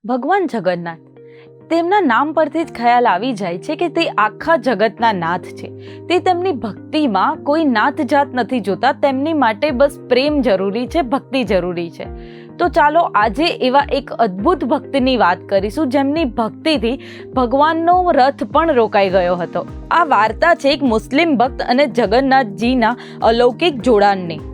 ભગવાન જગન્નાથ, તેમના નામ પરથી જ ખ્યાલ આવી જાય છે કે તે આખા જગતના નાથ છે. તે તેમની ભક્તિમાં કોઈ નાત જાત નથી જોતા. તેમની માટે બસ પ્રેમ જરૂરી છે, ભક્તિ જરૂરી છે. તો ચાલો આજે એવા એક અદ્ભુત ભક્તની વાત કરીશું જેમની ભક્તિથી ભગવાનનો રથ પણ રોકાઈ ગયો હતો. આ વાર્તા છે એક મુસ્લિમ ભક્ત અને જગન્નાથજીના અલૌકિક જોડાણની.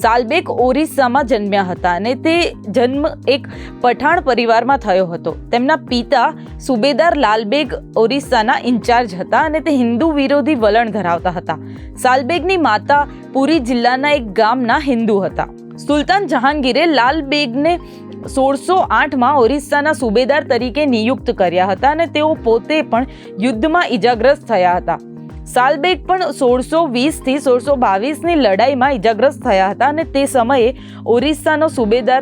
સાલબેગ ઓરિસ્સામાં જન્મ્યા હતા અને તે જન્મ એક પઠાણ પરિવારમાં થયો હતો. તેમના પિતા સુબેદાર લાલબેગ ઓરિસ્સાના ઇન્ચાર્જ હતા અને તે હિન્દુ વિરોધી વલણ ધરાવતા હતા. સાલબેગની માતા પુરી જિલ્લાના એક ગામના હિન્દુ હતા. સુલતાન જહાંગીરે લાલબેગને 1608માં ઓરિસ્સાના સુબેદાર તરીકે નિયુક્ત કર્યા હતા અને તેઓ પોતે પણ યુદ્ધમાં ઇજાગ્રસ્ત થયા હતા. સાલબેગ પણ 1620થી 1622ની લડાઈમાં ઇજાગ્રસ્ત થયા હતા અને તે સમયે ઓરિસ્સાનો સુબેદાર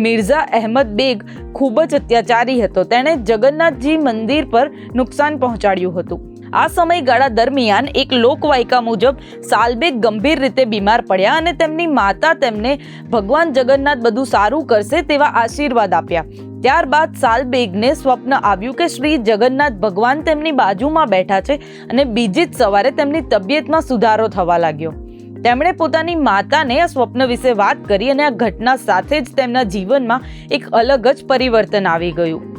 મિર્ઝા અહેમદ બેગ ખૂબ જ અત્યાચારી હતો. તેણે જગન્નાથજી મંદિર પર નુકસાન પહોંચાડ્યું હતું. આ સમયગાળા દરમિયાન એક લોકવાયકા મુજબ સાલબેગ ગંભીર રીતે બીમાર પડ્યા અને તેમની માતા તેમને ભગવાન જગન્નાથ બધું સારું કરશે તેવા આશીર્વાદ આપ્યા. ત્યારબાદ સાલબેગને સ્વપ્ન આવ્યું કે શ્રી જગન્નાથ ભગવાન તેમની બાજુમાં બેઠા છે અને બીજી જ સવારે તેમની તબિયતમાં સુધારો થવા લાગ્યો. તેમણે પોતાની માતાને આ સ્વપ્ન વિશે વાત કરી અને આ ઘટના સાથે જ તેમના જીવનમાં એક અલગ જ પરિવર્તન આવી ગયું.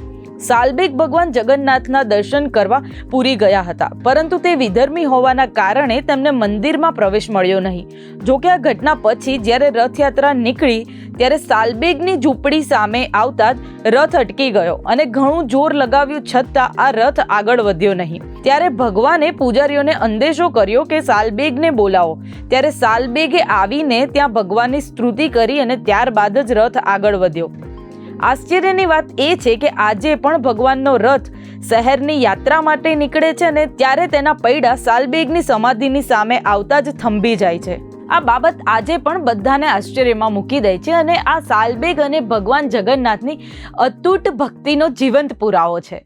સાલબેગ ભગવાન જગન્નાથના દર્શન કરવા પૂરી ગયા હતા, પરંતુ તે વિધર્મી હોવાના કારણે તેમને મંદિરમાં પ્રવેશ મળ્યો નહીં. જોકે આ ઘટના પછી જ્યારે રથયાત્રા નીકળી ત્યારે સાલબેગની ઝૂંપડી સામે આવતા જ રથ અટકી ગયો અને ઘણું જોર લગાવ્યું છતાં આ રથ આગળ વધ્યો નહીં. ત્યારે ભગવાને પૂજારીઓને અંદેશો કર્યો કે સાલબેગને બોલાવો. ત્યારે સાલબેગે આવીને ત્યાં ભગવાનની સ્તુતિ કરી અને ત્યારબાદ જ રથ આગળ વધ્યો. આશ્ચર્યની વાત એ છે કે આજે પણ ભગવાનનો રથ શહેરની યાત્રા માટે નીકળે છે અને ત્યારે તેના પૈડા સાલબેગની સમાધિની સામે આવતા જ થંભી જાય છે. આ બાબત આજે પણ બધાને આશ્ચર્યમાં મૂકી દે છે અને આ સાલબેગ અને ભગવાન જગન્નાથની અતૂટ ભક્તિનો જીવંત પુરાવો છે.